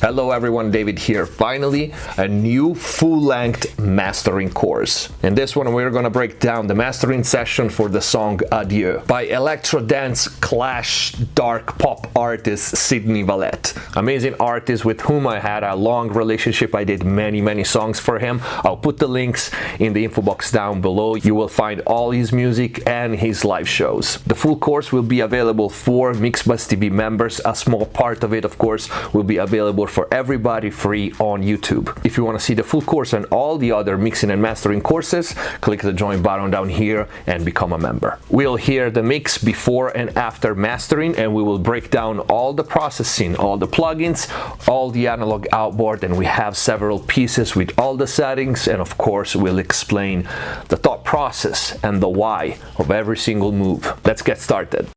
Hello everyone, David here. Finally, a new full-length mastering course. In this one, we're gonna break down the mastering session for the song Adieu by electro dance clash dark pop artist Sydney Valette. Amazing artist with whom I had a long relationship. I did many songs for him. I'll put the links in the info box down below. You will find all his music and his live shows. The full course will be available for MixBuzz TV members. A small part of it, of course, will be available for everybody free on YouTube. If you want to see the full course and all the other mixing and mastering courses, click the join button down here and become a member. We'll hear the mix before and after mastering, and we will break down all the processing, all the plugins, all the analog outboard, and we have several pieces with all the settings, and of course we'll explain the thought process and the why of every single move. Let's get started.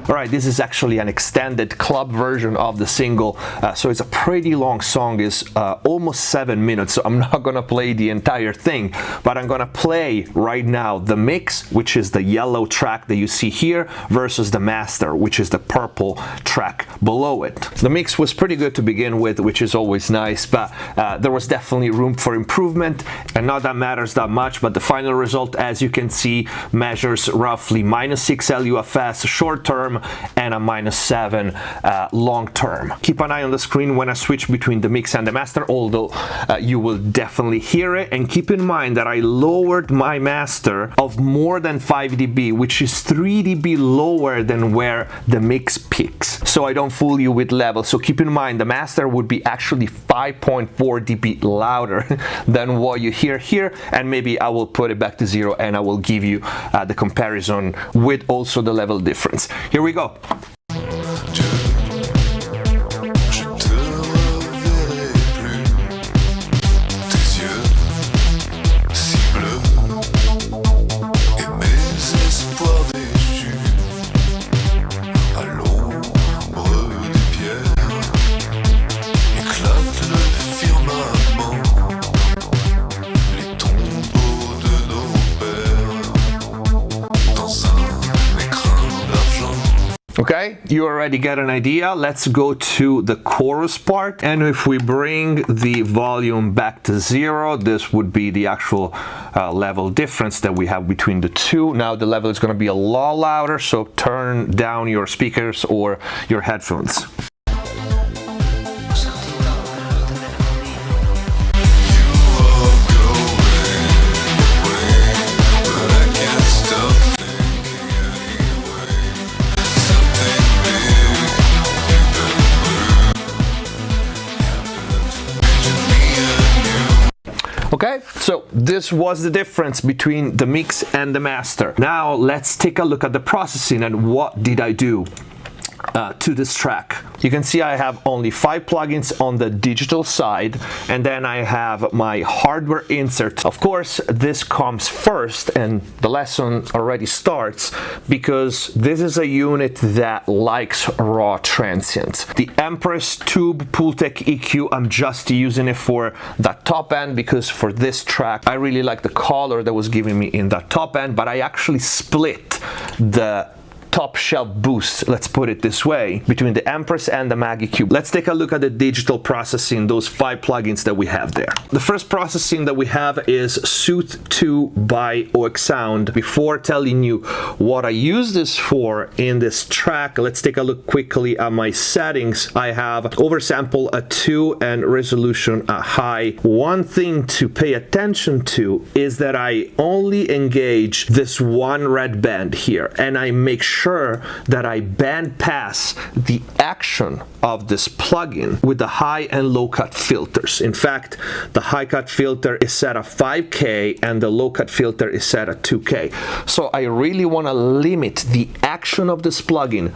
Alright, this is actually an extended club version of the single, so it's a pretty long song. It's almost 7 minutes, so I'm not gonna play the entire thing, but I'm gonna play right now the mix, which is the yellow track that you see here, versus the master, which is the purple track below it. The mix was pretty good to begin with, which is always nice, but there was definitely room for improvement, and not that matters that much, but the final result, as you can see, measures roughly -6 LUFS short term and a -7 long term. Keep an eye on the screen when I switch between the mix and the master, although you will definitely hear it. And keep in mind that I lowered my master of more than 5 dB, which is 3 dB lower than where the mix peaks, so I don't fool you with levels. So keep in mind the master would be actually 5.4 dB louder than what you hear here, and maybe I will put it back to 0 and I will give you the comparison with also the level difference. Here we go. Okay, you already get an idea. Let's go to the chorus part, and if we bring the volume back to 0, this would be the actual level difference that we have between the two. Now the level is going to be a lot louder, so turn down your speakers or your headphones. Okay, so this was the difference between the mix and the master. Now let's take a look at the processing and what did I do to this track. You can see I have only 5 plugins on the digital side, and then I have my hardware insert. Of course, this comes first, and the lesson already starts because this is a unit that likes raw transients. The Empress Tube Pultec EQ, I'm just using it for that top end because for this track I really like the color that was giving me in that top end, but I actually split the top shelf boost, let's put it this way, between the Empress and the Maggie Cube. Let's take a look at the digital processing, those 5 plugins that we have there. The first processing that we have is Suit 2 by OX Sound. Before telling you what I use this for in this track, let's take a look quickly at my settings. I have oversample a 2 and resolution a high. One thing to pay attention to is that I only engage this one red band here, and I make sure that I band pass the action of this plugin with the high and low cut filters. In fact, the high cut filter is set at 5K and the low cut filter is set at 2K. So I really want to limit the action of this plugin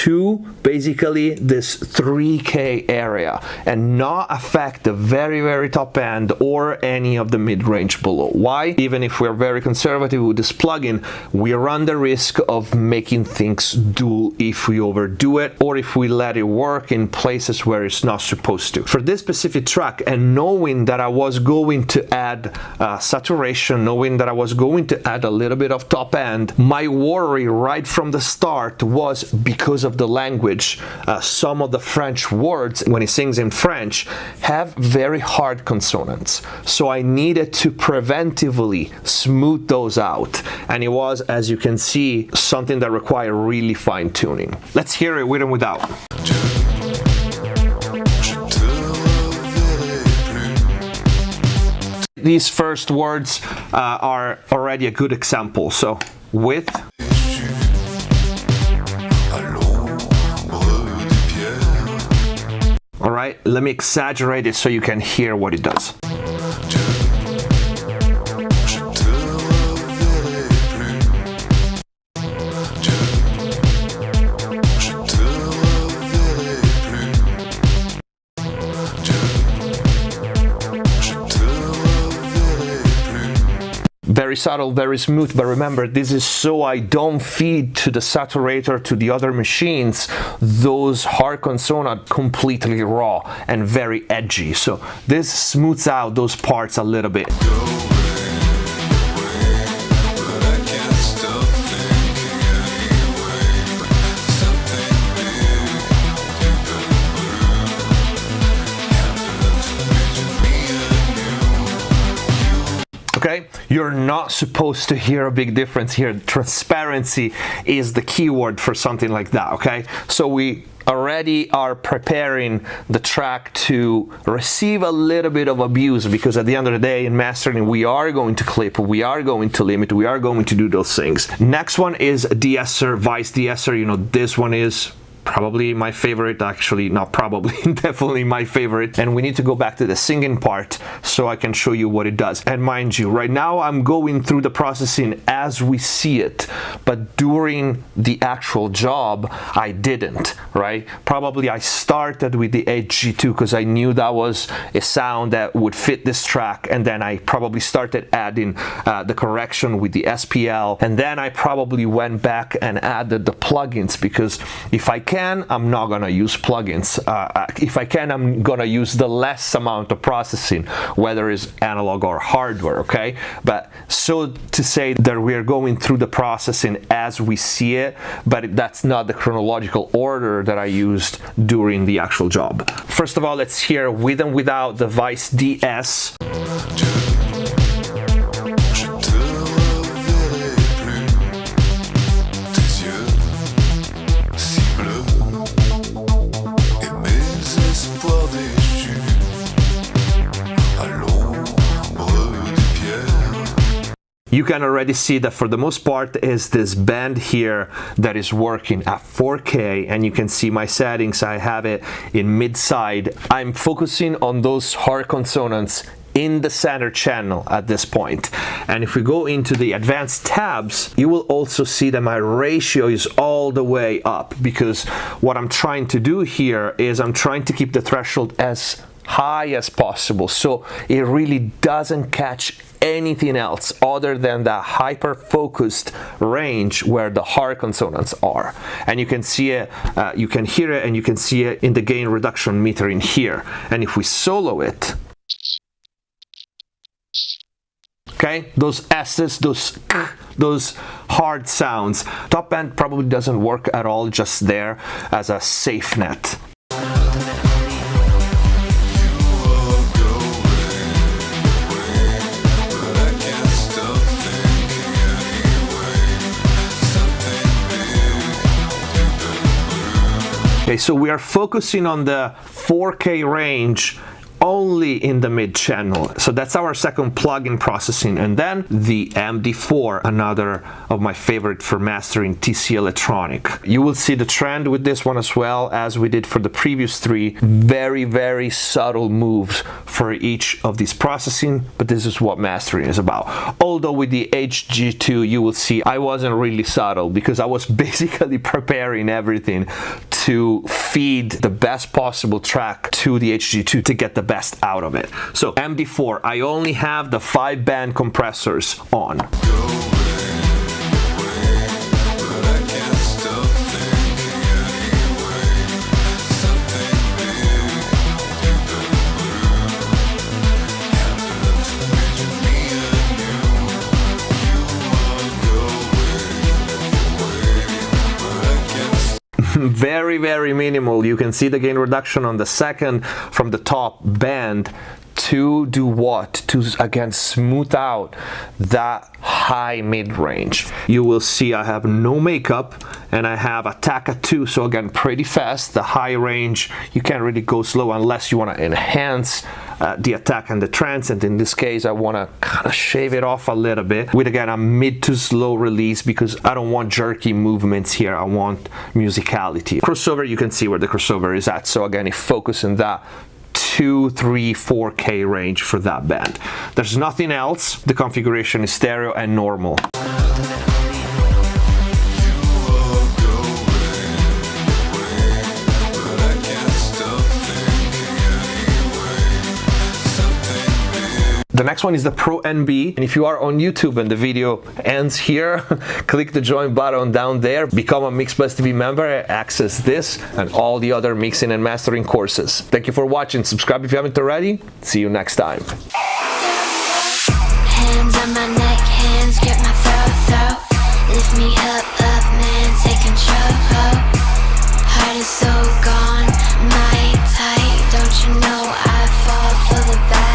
to basically this 3K area and not affect the very, very top end or any of the mid-range below. Why? Even if we're very conservative with this plugin, we run the risk of making things dull if we overdo it or if we let it work in places where it's not supposed to. For this specific track, and knowing that I was going to add saturation, knowing that I was going to add a little bit of top end, my worry right from the start was because of the language. Some of the French words, when he sings in French, have very hard consonants. So I needed to preventively smooth those out. And it was, as you can see, something that required really fine tuning. Let's hear it with and without. These first words are already a good example. So with. All right, let me exaggerate it so you can hear what it does. Very subtle, very smooth, but remember, this is so I don't feed to the saturator, to the other machines, those hard consonants completely raw and very edgy. So this smooths out those parts a little bit. Okay, you're not supposed to hear a big difference here. Transparency is the keyword for something like that, okay? So we already are preparing the track to receive a little bit of abuse, because at the end of the day in mastering we are going to clip, we are going to limit, we are going to do those things. Next one is de-esser, Weiss DS1. You know, this one is probably my favorite, actually not probably, definitely my favorite. And we need to go back to the singing part so I can show you what it does. And mind you, right now I'm going through the processing as we see it, but during the actual job I didn't, right? Probably I started with the HG2 because I knew that was a sound that would fit this track, and then I probably started adding the correction with the SPL, and then I probably went back and added the plugins, because if I can, I'm not gonna use plugins. If I can, I'm gonna use the less amount of processing, whether it's analog or hardware, okay? But so to say that we're going through the processing as we see it, but that's not the chronological order that I used during the actual job. First of all, let's hear with and without the Weiss DS. You can already see that for the most part is this band here that is working at 4K, and you can see my settings. I have it in mid-side. I'm focusing on those hard consonants in the center channel at this point. And if we go into the advanced tabs, you will also see that my ratio is all the way up, because what I'm trying to do here is I'm trying to keep the threshold as high as possible, so it really doesn't catch anything else other than the hyper focused range where the hard consonants are. And you can see it, you can hear it, and you can see it in the gain reduction meter in here. And if we solo it, okay, those S's, those hard sounds, top end probably doesn't work at all, just there as a safe net. Okay, so we are focusing on the 4K range only in the mid channel. So that's our second plugin processing. And then the MD4, another of my favorite for mastering TC Electronic. You will see the trend with this one as well as we did for the previous three. Very, very subtle moves for each of these processing, but this is what mastering is about. Although with the HG2, you will see I wasn't really subtle because I was basically preparing everything to feed the best possible track to the HG2 to get the best out of it. So MD4, I only have the 5-band compressors on. Very, very minimal. You can see the gain reduction on the second from the top band to do what? To again smooth out that high mid-range. You will see I have no makeup and I have attack at 2, so again pretty fast. The high range you can't really go slow unless you want to enhance the attack and the trance, and in this case I want to kind of shave it off a little bit with again a mid to slow release because I don't want jerky movements here, I want musicality. Crossover, you can see where the crossover is at, so again it focuses on that 2, 3, 4K range for that band. There's nothing else. The configuration is stereo and normal. The next one is the Pro NB, and if you are on YouTube and the video ends here, click the join button down there, become a Mix Plus TV member, access this and all the other mixing and mastering courses. Thank you for watching, subscribe if you haven't already, see you next time. Hands on my neck, hands grip my throat, lift me up, man, take control. Heart is so gone, my tight, don't you know I fall for the back.